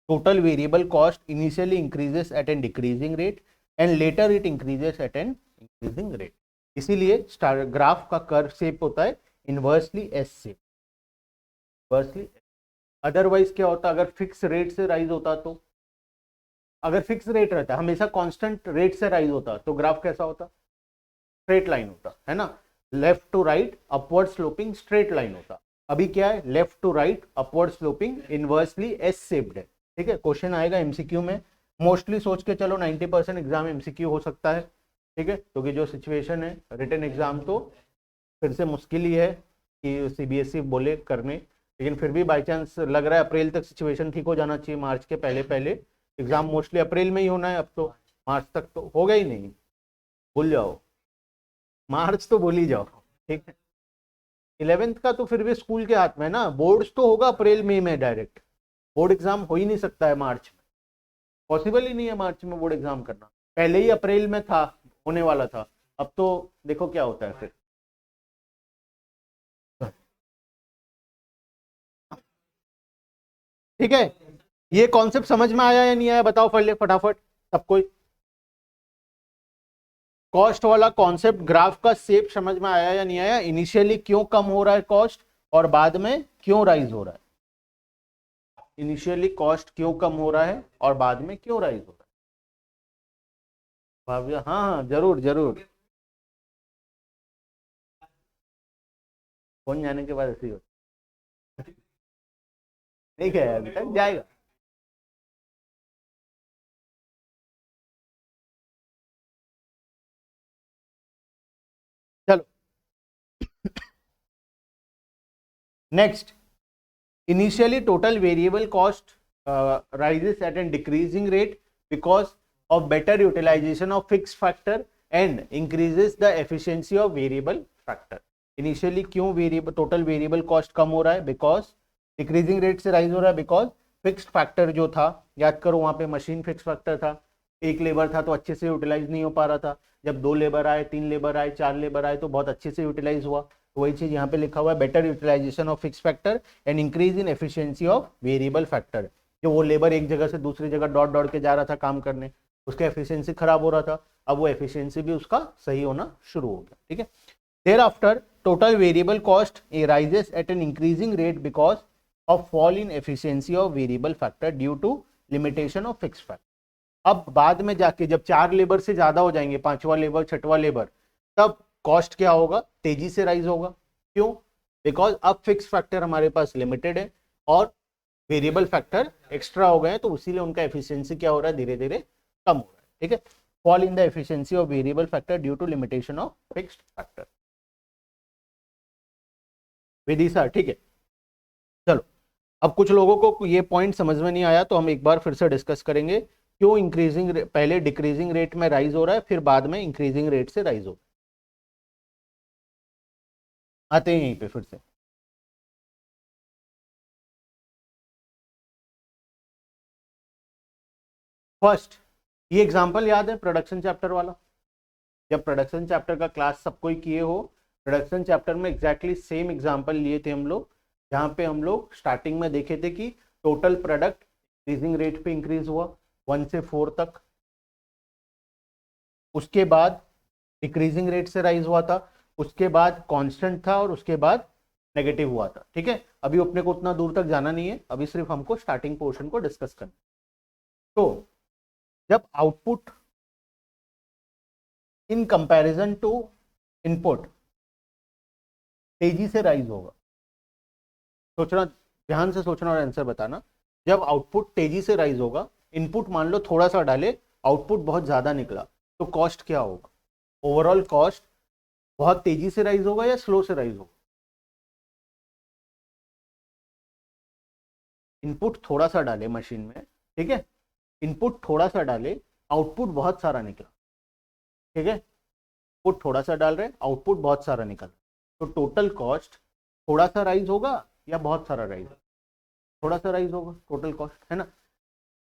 total variable cost initially increases at an decreasing rate and later it increases at an increasing rate. इसीलिए ग्राफ का कर्व शेप होता है inversely S shape, inversely. Otherwise क्या होता, अगर फिक्स रेट से राइज होता तो, अगर फिक्स रेट रहता, हमेशा कांस्टेंट रेट से राइज होता, तो ग्राफ कैसा होता, स्ट्रेट लाइन होता है ना, left to right upward sloping straight line होता। अभी क्या है, left to right upward sloping inversely S shaped है, ठीक है। क्वेश्चन आएगा एमसीक्यू में, मोस्टली सोच के चलो 90% एग्जाम एमसीक्यू हो सकता है, ठीक है, क्योंकि जो सिचुएशन है रिटन एग्जाम तो फिर से मुश्किल ही है कि सीबीएसई बोले करने, लेकिन फिर भी बाई चांस लग रहा है अप्रैल तक सिचुएशन ठीक हो जाना चाहिए, मार्च के पहले पहले। एग्जाम मोस्टली अप्रैल में ही होना है, अब तो मार्च तक तो होगा ही नहीं, भूल जाओ, मार्च तो भूल ही जाओ, ठीक है। 11th का तो फिर भी स्कूल के हाथ में है ना, बोर्ड्स तो होगा अप्रैल मई में डायरेक्ट, बोर्ड एग्जाम हो ही नहीं सकता है मार्च में, पॉसिबल ही नहीं है मार्च में बोर्ड एग्जाम करना, पहले ही अप्रैल में था, होने वाला था। अब तो देखो क्या होता है फिर। ठीक है, ये कॉन्सेप्ट समझ में आया या नहीं आया, बताओ पहले फटाफट सब कोई। कॉस्ट वाला कॉन्सेप्ट, ग्राफ का शेप समझ में आया या नहीं आया, इनिशियली क्यों कम हो रहा है कॉस्ट, और बाद में क्यों राइज हो रहा है, इनिशियली कॉस्ट क्यों कम हो रहा है और बाद में क्यों राइज हो रहा है, भाविया हाँ हाँ जरूर जरूर, फोन जाने के बाद ऐसे ही होता है। नहीं गया अभी तक, जाएगा। चलो next, initially total variable cost rises at a decreasing rate because of better utilization of fixed factor and increases the efficiency of variable factor। initially क्यों वेरिएबल टोटल वेरिएबल कॉस्ट कम हो रहा है? बिकॉज डिक्रीजिंग रेट से राइज हो रहा है, बिकॉज फिक्स्ड फैक्टर जो था, याद करो वहां पे मशीन फिक्स फैक्टर था, एक लेबर था तो अच्छे से यूटिलाइज नहीं हो पा रहा था, जब 2 लेबर आए, 3 लेबर आए, 4 लेबर आए तो बहुत अच्छे से यूटिलाइज हुआ। तो वही चीज यहाँ पे लिखा हुआ है, better utilization of fix factor and increase in efficiency of variable factor. जो वो लेबर एक जगह से दूसरी जगह दौड़ दौड़ के जा रहा था काम करने, उसका एफिशिएंसी खराब हो रहा था, अब वो एफिशिएंसी भी उसका सही होना शुरू हो गया। ठीक है, thereafter total variable cost rises at an increasing rate because of fall in efficiency of variable factor due to limitation of fixed factor। अब बाद में जाके जब 4 लेबर से ज्यादा हो जाएंगे, 5वां लेबर, 6वां लेबर, तब कॉस्ट क्या होगा? तेजी से राइज होगा। क्यों? बिकॉज अब फिक्स फैक्टर हमारे पास लिमिटेड है और वेरिएबल फैक्टर एक्स्ट्रा हो गए हैं, तो इसीलिए उनका एफिशिएंसी क्या हो रहा है? धीरे धीरे कम हो रहा है। ठीक है, fall in the efficiency of variable factor due to limitation of fixed factor. विदिशा, ठीक है। चलो, अब कुछ लोगों को ये पॉइंट समझ में नहीं आया तो हम एक बार फिर से डिस्कस करेंगे, क्यों इंक्रीजिंग, पहले डिक्रीजिंग रेट में राइज हो रहा है, फिर बाद में इंक्रीजिंग रेट से राइज हो। आते हैं यहीं पे फिर से। फर्स्ट, ये एग्जांपल याद है प्रोडक्शन चैप्टर वाला? जब प्रोडक्शन चैप्टर का क्लास सबको ही किए हो, प्रोडक्शन चैप्टर में एग्जैक्टली सेम एग्जांपल लिए थे हम लोग, जहां पे हम लोग स्टार्टिंग में देखे थे कि टोटल प्रोडक्ट इंक्रीजिंग रेट पे इंक्रीज हुआ 1 से 4 तक, उसके बाद डिक्रीजिंग रेट से राइज हुआ था, उसके बाद कांस्टेंट था और उसके बाद नेगेटिव हुआ था। ठीक है, अभी अपने को उतना दूर तक जाना नहीं है, अभी सिर्फ हमको स्टार्टिंग पोर्शन को डिस्कस करना। तो जब output in comparison to input तेजी से राइज होगा, सोचना, ध्यान से सोचना और आंसर बताना। जब आउटपुट तेजी से राइज होगा, इनपुट मान लो थोड़ा सा डाले, आउटपुट बहुत ज्यादा निकला, तो कॉस्ट क्या होगा? ओवरऑल कॉस्ट बहुत तेजी से राइज होगा या स्लो से राइज होगा? इनपुट थोड़ा सा डाले मशीन में, ठीक है, इनपुट थोड़ा सा डाले, आउटपुट बहुत सारा निकला। ठीक है, इनपुट थोड़ा सा डाल रहे, आउटपुट बहुत सारा निकल, तो टोटल कॉस्ट थोड़ा सा राइज होगा या बहुत सारा राइज? थोड़ा सा राइज होगा टोटल कॉस्ट, है ना।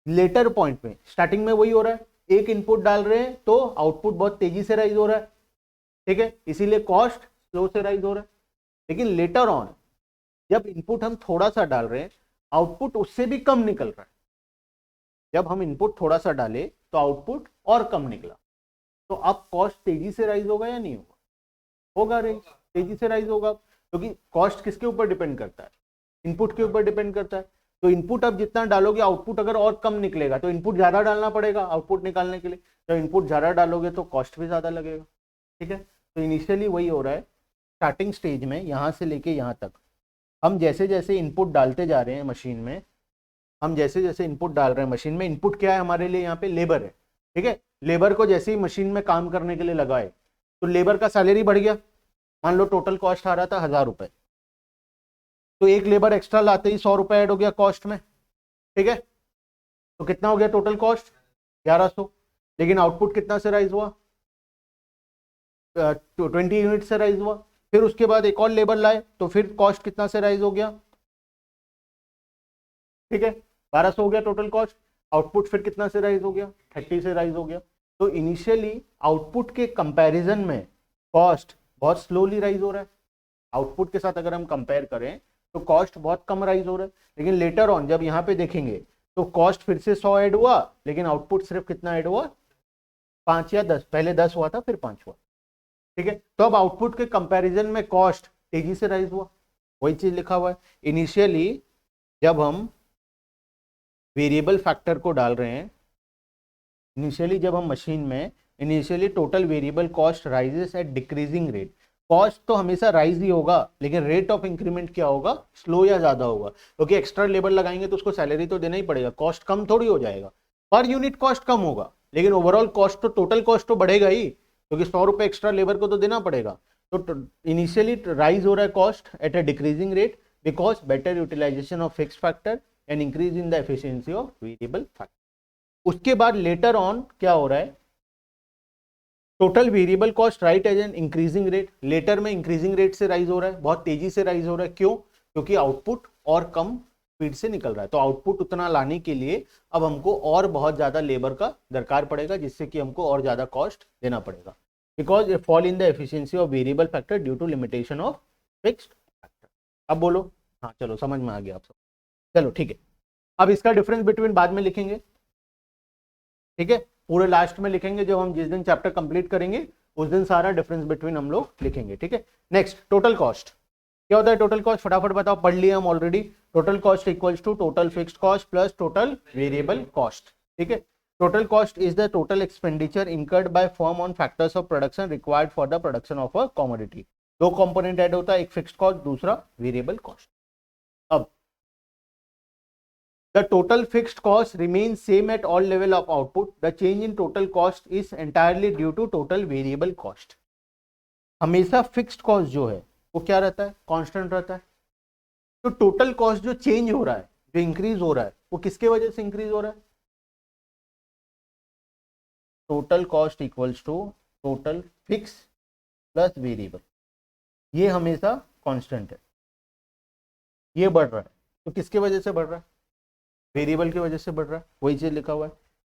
लेटर पॉइंट में, स्टार्टिंग में वही हो रहा है, एक इनपुट डाल रहे हैं तो आउटपुट बहुत तेजी से राइज हो रहा है, ठीक है, इसीलिए कॉस्ट स्लो से राइज हो रहा है। लेकिन लेटर ऑन जब इनपुट हम थोड़ा सा डाल रहे हैं, आउटपुट उससे भी कम निकल रहा है। जब हम इनपुट थोड़ा सा डाले तो आउटपुट और कम निकला, तो अब कॉस्ट तेजी से राइज होगा या नहीं होगा? होगा, रे तेजी से राइज होगा, क्योंकि कॉस्ट किसके ऊपर डिपेंड करता है? इनपुट के ऊपर डिपेंड करता है। तो इनपुट अब जितना डालोगे, आउटपुट अगर और कम निकलेगा तो इनपुट ज्यादा डालना पड़ेगा आउटपुट निकालने के लिए, तो इनपुट ज्यादा डालोगे तो कॉस्ट भी ज्यादा लगेगा। ठीक है, तो इनिशियली वही हो रहा है, स्टार्टिंग स्टेज में यहां से लेके यहां तक हम जैसे जैसे इनपुट डालते जा रहे हैं मशीन में, हम जैसे जैसे इनपुट डाल रहे हैं मशीन में, इनपुट क्या है हमारे लिए? यहाँ पे लेबर है। ठीक है, लेबर को जैसे ही मशीन में काम करने के लिए लगाए तो लेबर का सैलरी बढ़ गया, मान लो टोटल कॉस्ट आ रहा था 1000 रुपए, तो एक लेबर एक्स्ट्रा लाते ही 100 रुपए ऐड हो गया कॉस्ट में। ठीक है, तो कितना हो गया टोटल कॉस्ट? 1100। लेकिन आउटपुट कितना से राइज हुआ? 20 यूनिट से राइज हुआ। फिर उसके बाद एक और लेबर लाए तो फिर कॉस्ट कितना से राइज हो गया? ठीक है, 1200 हो गया टोटल कॉस्ट। आउटपुट फिर कितना से राइज हो गया? 30 से राइज हो गया। तो इनिशियली आउटपुट के कंपैरिजन में कॉस्ट बहुत स्लोली राइज हो रहा है, आउटपुट के साथ अगर हम कंपेयर करें तो कॉस्ट बहुत कम राइज हो रहा है। लेकिन लेटर ऑन जब यहाँ पे देखेंगे तो कॉस्ट फिर से 100 ऐड हुआ, लेकिन आउटपुट सिर्फ कितना ऐड हुआ? 5 या 10, पहले 10 हुआ था फिर 5 हुआ। ठीक है, तो अब आउटपुट के कंपैरिजन में कॉस्ट तेजी से राइज हुआ, वही चीज लिखा हुआ है। इनिशियली जब हम वेरिएबल फैक्टर को डाल रहे हैं, इनिशियली जब हम मशीन में, initially total variable cost rises at decreasing rate, cost तो हमेशा राइज ही होगा, लेकिन रेट ऑफ इंक्रीमेंट क्या होगा, स्लो या ज्यादा होगा, क्योंकि एक्स्ट्रा लेबर लगाएंगे तो उसको सैलरी तो देना ही पड़ेगा, कॉस्ट कम थोड़ी हो जाएगा, पर यूनिट कॉस्ट कम होगा, लेकिन ओवरऑल कॉस्ट तो टोटल कॉस्ट तो बढ़ेगा ही, क्योंकि 100 रुपए एक्स्ट्रा लेबर को तो देना पड़ेगा। तो इनिशियली राइज हो रहा है cost at a decreasing rate because better utilization of fix factor and increase in the efficiency of variable factor. उसके बाद लेटर ऑन क्या हो रहा है, total variable cost right as an increasing rate, later में इंक्रीजिंग रेट से राइज हो रहा है, बहुत तेजी से राइज हो रहा है, क्यों, क्योंकि आउटपुट और कम स्पीड से निकल रहा है, तो आउटपुट उतना लाने के लिए अब हमको और बहुत ज्यादा लेबर का दरकार पड़ेगा, जिससे कि हमको और ज्यादा कॉस्ट देना पड़ेगा, because a fall in the efficiency of variable factor due to limitation of fixed factor. अब बोलो, हाँ चलो समझ में आ गया आप सब, चलो ठीक है। अब इसका डिफरेंस बिटवीन बाद में लिखेंगे, ठीक है, पूरे लास्ट में लिखेंगे, जब हम जिस दिन चैप्टर कंप्लीट करेंगे उस दिन सारा डिफरेंस बिटवीन हम लोग लिखेंगे, ठीक है। नेक्स्ट, टोटल कॉस्ट क्या होता है, टोटल कॉस्ट फटाफट बताओ, पढ़ लिया हम already, total cost equals to total fixed cost plus total variable cost, ठीक है। Total cost is the total expenditure incurred by firm on factors of production required for the production of a commodity. दो कंपोनेंट ऐड होता है, एक फिक्स्ड कॉस्ट, दूसरा वेरिएबल कॉस्ट। अब the total fixed cost remains same at all level of output. The change in total cost is entirely due to total variable cost. हमेशा फिक्स्ड कॉस्ट जो है वो क्या रहता है, कांस्टेंट रहता है। तो टोटल कॉस्ट जो चेंज हो रहा है, जो इंक्रीज हो रहा है, वो किसके वजह से इंक्रीज हो रहा है, total cost equals to total fix plus variable, ये हमेशा कांस्टेंट है, ये बढ़ रहा है, तो किसके वजह से बढ़ रहा है, वेरिएबल की वजह से बढ़ रहा है, वही चीज लिखा हुआ है।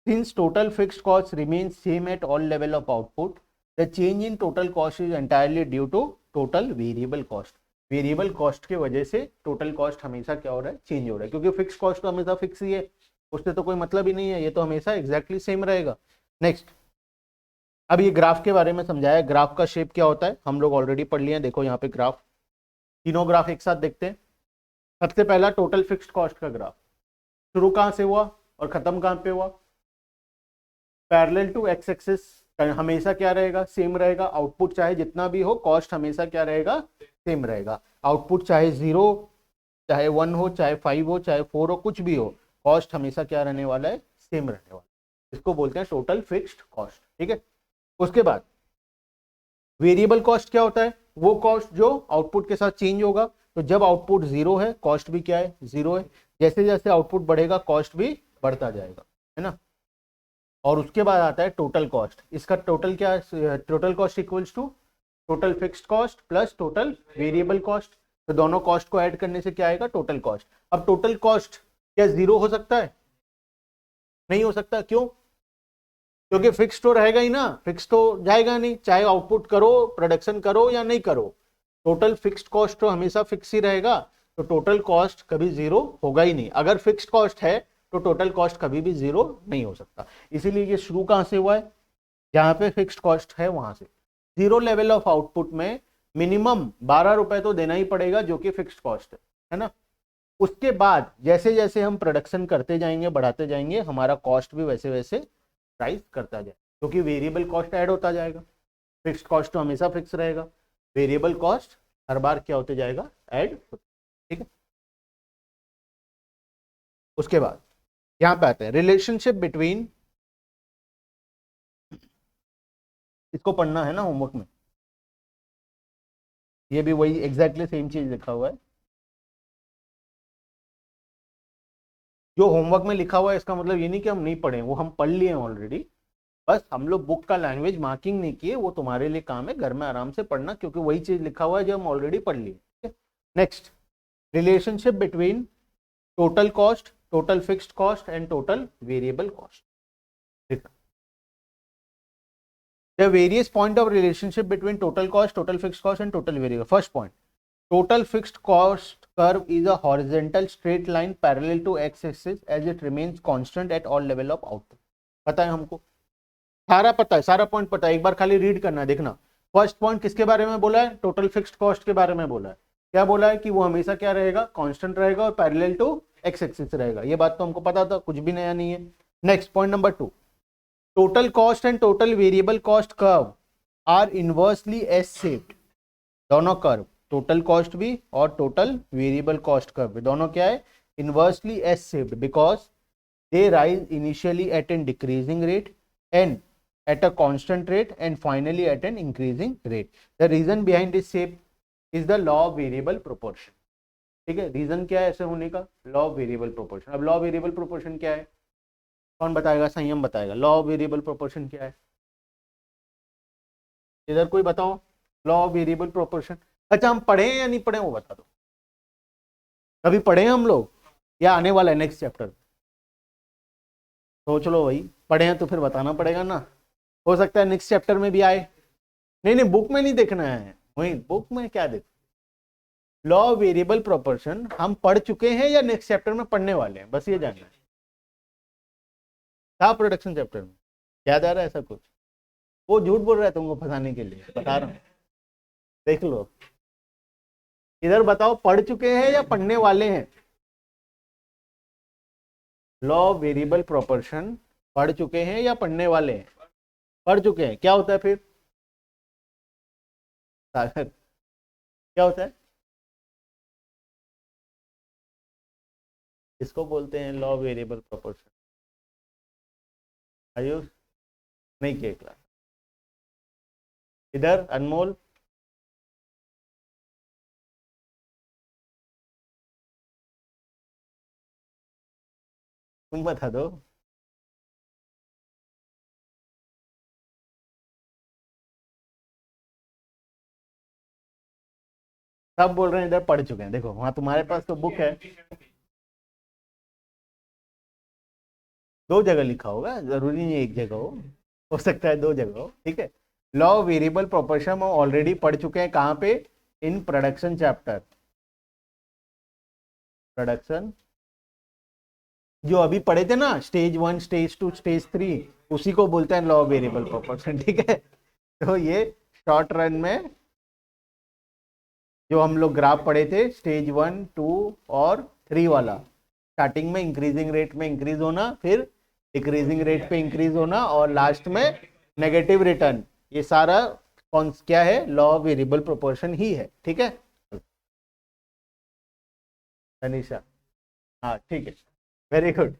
Since total fixed cost remain same at all level of output, the change in total cost is entirely due to total variable cost. Variable cost के वजह से टोटल कॉस्ट हमेशा क्या हो रहा है, चेंज हो रहा है, क्योंकि फिक्स कॉस्ट तो हमेशा फिक्स ही है, उससे तो कोई मतलब ही नहीं है, ये तो हमेशा एग्जैक्टली सेम रहेगा। नेक्स्ट, अब ये ग्राफ के बारे में समझाया, ग्राफ का शेप क्या होता है हम लोग ऑलरेडी पढ़ लिए, देखो यहाँ पे ग्राफ, तीनों ग्राफ एक साथ देखते हैं। सबसे पहला टोटल फिक्स्ड कॉस्ट का ग्राफ, शुरू कहां से हुआ और खत्म कहां पे हुआ, पैरेलल टू एक्स एक्सिस, हमेशा क्या रहेगा, सेम रहेगा, आउटपुट चाहे जितना भी हो, कॉस्ट हमेशा क्या रहेगा, सेम रहेगा, आउटपुट चाहे 0 चाहे 1 हो चाहे 5 हो चाहे 4 हो, कुछ भी हो, कॉस्ट हमेशा क्या रहने वाला है, सेम रहने वाला है, इसको बोलते हैं टोटल फिक्स्ड कॉस्ट, ठीक है। उसके बाद वेरिएबल कॉस्ट क्या होता है, वो कॉस्ट जो आउटपुट के साथ चेंज होगा, तो जब आउटपुट 0 है कॉस्ट भी क्या है, 0 है, जैसे जैसे आउटपुट बढ़ेगा कॉस्ट भी बढ़ता जाएगा, है ना। और उसके बाद आता है टोटल कॉस्ट, इसका टोटल क्या है, total cost equals to total fixed cost plus total variable cost, तो दोनों कॉस्ट को ऐड करने से क्या आएगा, टोटल कॉस्ट। अब टोटल कॉस्ट क्या 0 हो सकता है, नहीं हो सकता, क्यों, क्योंकि फिक्स तो रहेगा ही ना, फिक्स तो जाएगा नहीं, चाहे आउटपुट करो, प्रोडक्शन करो या नहीं करो, टोटल फिक्स्ड कॉस्ट तो हमेशा फिक्स ही रहेगा, तो टोटल कॉस्ट कभी 0 होगा ही नहीं। अगर फिक्स्ड कॉस्ट है तो टोटल कॉस्ट कभी भी 0 नहीं हो सकता, इसीलिए ये शुरू कहां से हुआ है, जहां पे फिक्स्ड कॉस्ट है वहां से। 0 लेवल ऑफ आउटपुट में मिनिमम 12 रुपए तो देना ही पड़ेगा, जो कि फिक्स्ड कॉस्ट है ना। उसके बाद जैसे जैसे हम प्रोडक्शन करते जाएंगे, बढ़ाते जाएंगे, हमारा कॉस्ट भी वैसे वैसे राइज करता जाए, क्योंकि वेरिएबल कॉस्ट ऐड होता जाएगा, फिक्स्ड कॉस्ट तो हमेशा फिक्स रहेगा, वेरिएबल कॉस्ट हर बार क्या होते जाएगा, ऐड, ठीक है। उसके बाद यहां पे आते हैं रिलेशनशिप बिटवीन, इसको पढ़ना है ना होमवर्क में, ये भी वही एग्जैक्टली सेम चीज लिखा हुआ है, जो होमवर्क में लिखा हुआ है इसका मतलब ये नहीं कि हम नहीं पढ़े, वो हम पढ़ लिए हैं ऑलरेडी, बस हम लोग बुक का लैंग्वेज मार्किंग नहीं किए, वो तुम्हारे लिए काम है, घर में आराम से पढ़ना, क्योंकि वही चीज लिखा हुआ है जो हम ऑलरेडी पढ़ लिए। Next, relationship between total cost, total fixed cost and total variable cost. The various point of relationship between total cost, total fixed cost and total variable. First point, total fixed cost curve is a horizontal straight line parallel to x-axis as it remains constant at all level of output. पता है हमको, सारा पता है, सारा पॉइंट पता है, एक बार खाली रीड करना, देखना। फर्स्ट पॉइंट किसके बारे में बोला है, टोटल फिक्स्ड कॉस्ट के बारे में बोला है, क्या बोला है कि वो हमेशा क्या रहेगा, कांस्टेंट रहेगा और पैरेलल टू एक्स एक्सिस रहेगा, ये बात तो हमको पता था, कुछ भी नया नहीं है। Next point number 2, total cost and total variable cost curve are inversely S shaped. दोनों कर्व, टोटल कॉस्ट भी और टोटल वेरिएबल कॉस्ट कर्व भी, दोनों क्या है, inversely S shaped because they rise initially at a decreasing rate and at a constant rate and finally at an increasing rate. The reason behind this shape is the law of variable proportion. ठीक है, रीजन क्या है ऐसे होने का, लॉ ऑफ वेरिएबल प्रोपोर्शन। अब लॉ ऑफ वेरिएबल प्रोपोर्शन क्या है, कौन बताएगा, संयम बताएगा, लॉ ऑफ वेरिएबल प्रोपोर्शन क्या है, इधर कोई बताओ, लॉ ऑफ वेरिएबल प्रोपोर्शन। अच्छा हम पढ़े हैं या नहीं पढ़े वो बता दो, कभी पढ़े हैं हम लोग या आने वाला है नेक्स्ट चैप्टर, सोच लो भाई, पढ़े हैं तो फिर बताना पड़ेगा ना, हो सकता है नेक्स्ट चैप्टर में भी आए। नहीं नहीं बुक में नहीं देखना है, वही बुक में क्या देख, लॉ ऑफ वेरिएबल प्रोपोर्शन हम पढ़ चुके हैं या नेक्स्ट चैप्टर में पढ़ने वाले हैं, बस ये जानना है। था प्रोडक्शन चैप्टर में, याद आ रहा है ऐसा कुछ, वो झूठ बोल रहा है तुमको फंसाने के लिए, बता रहा हूँ, देख लो इधर बताओ, पढ़ चुके हैं या पढ़ने वाले हैं, लॉ ऑफ वेरिएबल प्रोपोर्शन पढ़ चुके हैं या पढ़ने वाले हैं, पढ़ चुके हैं, क्या होता है फिर सागर, क्या होता है, इसको बोलते हैं law of variable proportion. Ayush नहीं किया क्लास, इधर अनमोल, तुम बता दो, सब बोल रहे हैं इधर पढ़ चुके हैं, देखो वहां तुम्हारे पास तो बुक है, दो जगह लिखा होगा, जरूरी नहीं एक जगह हो सकता है दो जगह हो, ठीक है। लॉ ऑफ वेरिएबल प्रोपोर्शन हम ऑलरेडी पढ़ चुके हैं, कहाँ पे, इन प्रोडक्शन चैप्टर, प्रोडक्शन जो अभी पढ़े थे ना, स्टेज 1 स्टेज 2 स्टेज 3, उसी को बोलते हैं लॉ ऑफ वेरिएबल प्रोपोर्शन, ठीक है। तो ये शॉर्ट रन में जो हम लोग ग्राफ पढ़े थे, स्टेज 1 2 और 3 वाला, स्टार्टिंग में इंक्रीजिंग रेट में इंक्रीज होना, फिर डिक्रीजिंग रेट पे इंक्रीज होना और लास्ट में नेगेटिव रिटर्न, ये सारा कौन क्या है, लॉ ऑफ वेरिएबल प्रोपोर्शन ही है, ठीक है तनिषा, हाँ ठीक है, वेरी गुड,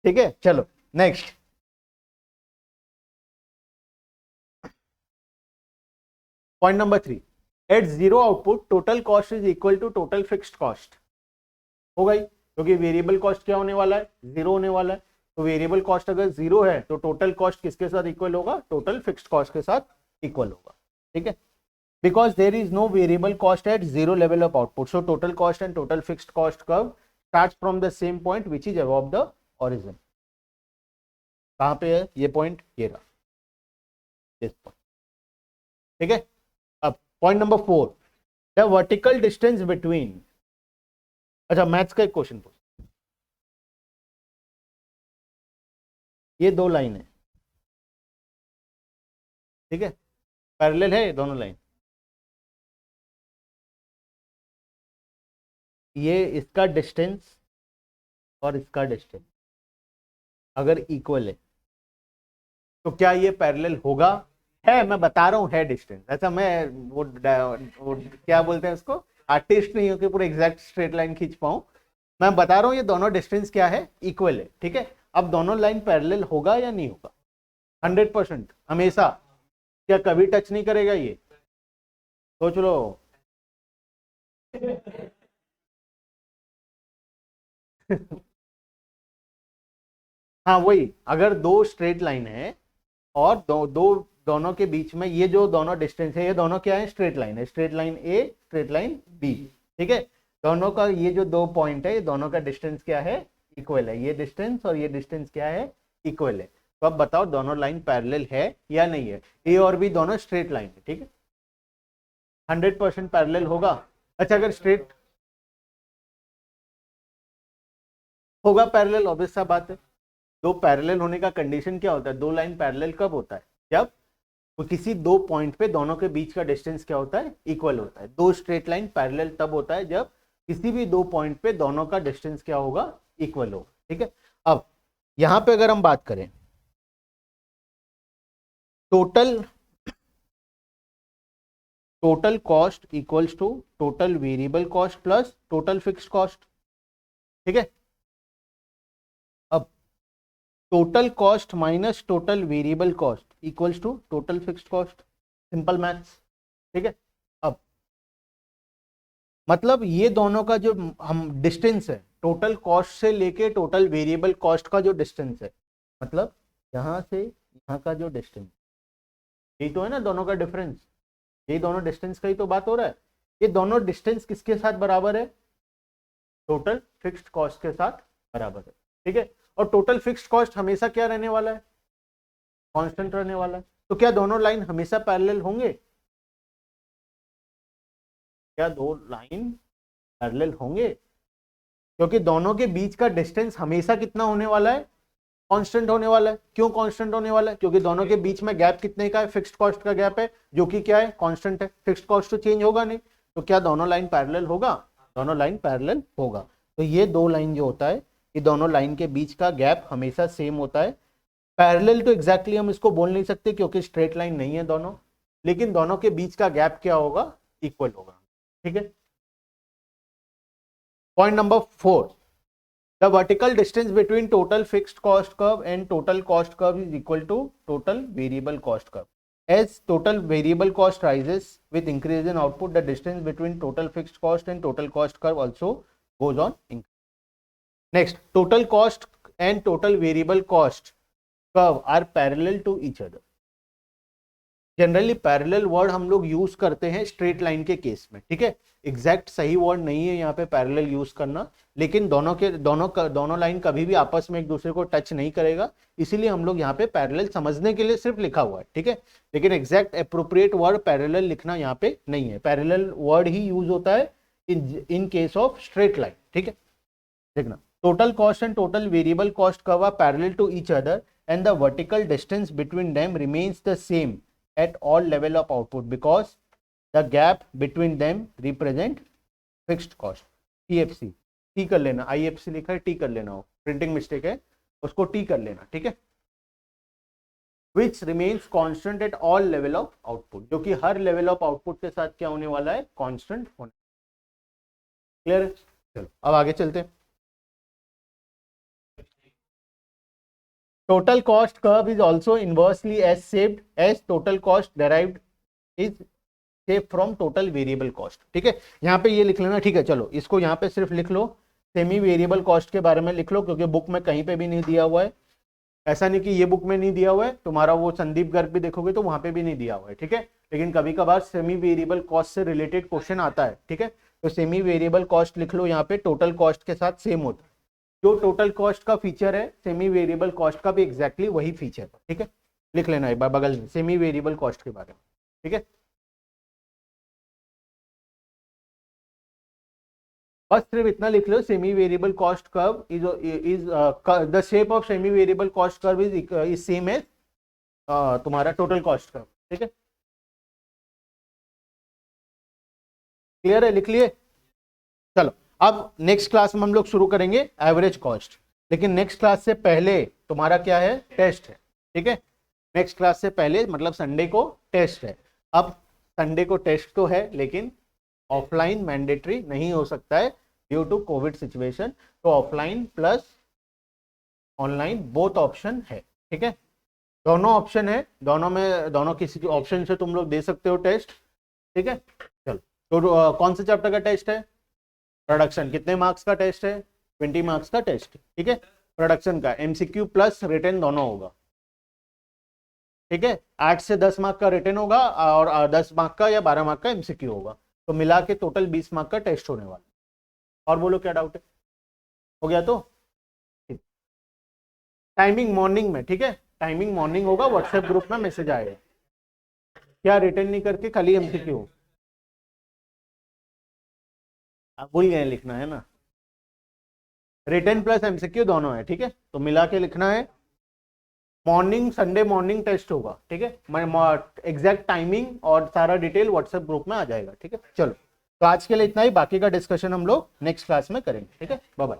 ठीक है चलो next. Point number 3, at zero output total cost is equal to total fixed cost, हो गई, क्योंकि वेरिएबल कॉस्ट क्या होने वाला है, जीरो होने वाला है, तो वेरिएबल कॉस्ट अगर जीरो है तो टोटल कॉस्ट किसके साथ इक्वल होगा, टोटल फिक्स्ड कॉस्ट के साथ इक्वल होगा, ठीक है, because there is no variable cost at zero level of output, so total cost and total fixed cost curve starts from the same point which is above the origin. कहां पे है ये पॉइंट, ये रहा, दिस पॉइंट, ठीक है। अब point number 4, the vertical distance between, अच्छा मैथ्स का एक क्वेश्चन पूछ, ये दो लाइन है, ठीक है, पैरेलल है ये दोनों लाइन, ये इसका डिस्टेंस और इसका डिस्टेंस अगर इक्वल है तो क्या ये पैरेलल होगा, है, मैं बता रहा हूँ है डिस्टेंस, ऐसा मैं वो क्या बोलते हैं उसको, आर्टिस्ट नहीं हो कि पूरा एग्जैक्ट स्ट्रेट लाइन खींच पाऊं, मैं बता रहा हूँ ये दोनों डिस्टेंस क्या है, इक्वल है, ठीक है। अब दोनों लाइन पैरेलल होगा या नहीं होगा, 100% हमेशा, क्या कभी टच नहीं करेगा ये, सोच लो हाँ वही, अगर दो स्ट्रेट लाइन है और दोनों के बीच में ये जो दोनों डिस्टेंस है, ये दोनों क्या है, स्ट्रेट लाइन है, straight line A straight line B, ठीक है, दोनों का ये जो दो पॉइंट है, ये दोनों का डिस्टेंस क्या है, इक्वल है, ये डिस्टेंस और ये डिस्टेंस क्या है, इक्वल है, तो अब बताओ दोनों लाइन पैरेलल है या नहीं है, ए और बी दोनों स्ट्रेट लाइन है, ठीक है, 100% पैरेलल होगा। अच्छा अगर स्ट्रेट होगा पैरेलल, ऑब्वियस सा बात है, दो पैरेलल होने का कंडीशन क्या होता है, दो लाइन पैरेलल कब होता है, जब वो किसी दो पॉइंट पे दोनों के बीच का डिस्टेंस क्या होता है, इक्वल होता है, दो स्ट्रेट लाइन पैरेलल तब होता है जब किसी भी दो पॉइंट पे दोनों का डिस्टेंस क्या होगा, इक्वल होगा, ठीक है। अब यहां पे अगर हम बात करें total total cost equals to total variable cost plus total fixed cost. ठीक है, अब total cost minus total variable cost equals to total fixed cost, simple maths. ठीक है, अब मतलब ये दोनों का जो हम डिस्टेंस है, टोटल कॉस्ट से लेके टोटल वेरिएबल कॉस्ट का जो डिस्टेंस है, मतलब यहां से यहाँ का जो डिस्टेंस, यही तो है ना दोनों का डिफरेंस, यही दोनों डिस्टेंस का ही तो बात हो रहा है। ये दोनों डिस्टेंस किसके साथ बराबर है? टोटल फिक्स्ड कॉस्ट के साथ बराबर है। ठीक है, और टोटल फिक्स्ड कॉस्ट हमेशा क्या रहने वाला है? कांस्टेंट रहने वाला है। तो क्या दोनों लाइन हमेशा पैरेलल होंगे? क्या दो लाइन पैरेलल होंगे? क्योंकि दोनों के बीच का डिस्टेंस हमेशा कितना होने वाला है? कांस्टेंट होने वाला है। क्यों कांस्टेंट होने वाला है? क्योंकि दोनों के बीच में गैप कितने का है? फिक्स्ड कॉस्ट का गैप है, जो कि क्या है? कांस्टेंट है। फिक्स्ड कॉस्ट तो चेंज होगा नहीं, तो क्या दोनों लाइन पैरेलल होगा? दोनों लाइन पैरेलल होगा। तो ये दो लाइन जो होता है, ये दोनों लाइन के बीच का गैप हमेशा सेम होता है। पैरेलल तो एग्जैक्टली हम इसको बोल नहीं सकते क्योंकि स्ट्रेट लाइन नहीं है दोनों, लेकिन दोनों के बीच का गैप क्या होगा? इक्वल होगा। ठीक है, point number 4, the vertical distance between total fixed cost curve and total cost curve is equal to total variable cost curve. As total variable cost rises with increase in output, the distance between total fixed cost and total cost curve also goes on increase. Next, total cost and total variable cost curve are parallel to each other. Generally parallel word हम लोग यूज करते हैं स्ट्रेट लाइन के केस में। ठीक है, एग्जैक्ट सही वर्ड नहीं है यहाँ पे पैरेलल यूज करना, लेकिन दोनों लाइन कभी भी आपस में एक दूसरे को टच नहीं करेगा, इसीलिए हम लोग यहाँ पे पैरेलल समझने के लिए सिर्फ लिखा हुआ है। ठीक है, लेकिन एग्जैक्ट अप्रोप्रिएट वर्ड पैरेलल लिखना यहाँ पे नहीं है। पैरेलल वर्ड ही यूज होता है in case of straight line. ठीक है, देखना, total cost and total variable cost curve are parallel to each other and the vertical distance between them remains the same at all level of output because the gap between them represent fixed cost. TFC, T कर लेना, IFC लिखा है T कर लेना, हो प्रिंटिंग मिस्टेक है, उसको T कर लेना। ठीक है, which remains constant at all level of output, जो कि हर लेवल ऑफ आउटपुट के साथ क्या होने वाला है? कांस्टेंट होने। क्लियर है? चलो अब आगे चलते हैं। Total cost curve is also inversely as shaped as total cost derived is shaped from total variable cost. ठीक है, यहाँ पे ये लिख लेना। ठीक है, चलो इसको यहाँ पे सिर्फ लिख लो, सेमी वेरिएबल कॉस्ट के बारे में लिख लो, क्योंकि बुक में कहीं पे भी नहीं दिया हुआ है। ऐसा नहीं कि ये बुक में नहीं दिया हुआ है, तुम्हारा वो संदीप गर्ग भी देखोगे तो वहां पे भी नहीं दिया हुआ है। ठीक है, लेकिन कभी कभार सेमी वेरिएबल कॉस्ट से रिलेटेड क्वेश्चन आता है। ठीक है, तो सेमी वेरिएबल कॉस्ट लिख लो, यहाँ पे टोटल कॉस्ट के साथ सेम होता है। जो टोटल कॉस्ट का फीचर है, सेमी वेरिएबल कॉस्ट का भी एग्जैक्टली वही फीचर है। ठीक है, लिख लेना एक बार बगल में सेमी वेरिएबल कॉस्ट के बारे में। ठीक है, बस सिर्फ इतना लिख लो, semi variable cost curve is the shape of semi variable cost curve is same as तुम्हारा टोटल कॉस्ट कर्व। ठीक है, क्लियर है? लिख लिए? चलो अब नेक्स्ट क्लास में हम लोग शुरू करेंगे एवरेज कॉस्ट, लेकिन नेक्स्ट क्लास से पहले तुम्हारा क्या है? टेस्ट है। ठीक है, नेक्स्ट क्लास से पहले मतलब संडे को टेस्ट है। अब संडे को टेस्ट तो है, लेकिन ऑफलाइन मैंडेटरी नहीं हो सकता है ड्यू टू कोविड सिचुएशन, तो offline plus online both option है। ठीक है, दोनों ऑप्शन है, दोनों किसी ऑप्शन से तुम लोग दे सकते हो टेस्ट। ठीक है, चलो तो कौन से चैप्टर का टेस्ट है? प्रोडक्शन। कितने मार्क्स का टेस्ट है? 20 मार्क्स का टेस्ट। ठीक है, प्रोडक्शन का एमसीक्यू प्लस रिटन दोनों होगा। ठीक है, 8 से 10 मार्क का रिटन होगा और 10 मार्क का या 12 मार्क का एमसीक्यू होगा, तो मिला के टोटल 20 मार्क का टेस्ट होने वाला। और बोलो क्या डाउट है? हो गया तो? टाइमिंग मॉर्निंग में। ठीक है, टाइमिंग मॉर्निंग होगा, व्हाट्सएप ग्रुप में मैसेज आएगा। क्या रिटर्न नहीं करके खाली एमसीक्यू? आप भूल गए लिखना है ना, रिटर्न प्लस एमसीक्यू दोनों है। ठीक है, तो मिला के लिखना है। मॉर्निंग, संडे मॉर्निंग टेस्ट होगा। ठीक है, एग्जैक्ट टाइमिंग और सारा डिटेल व्हाट्सएप ग्रुप में आ जाएगा। ठीक है, चलो तो आज के लिए इतना ही, बाकी का डिस्कशन हम लोग नेक्स्ट क्लास में करेंगे। ठीक है, बाय बाय।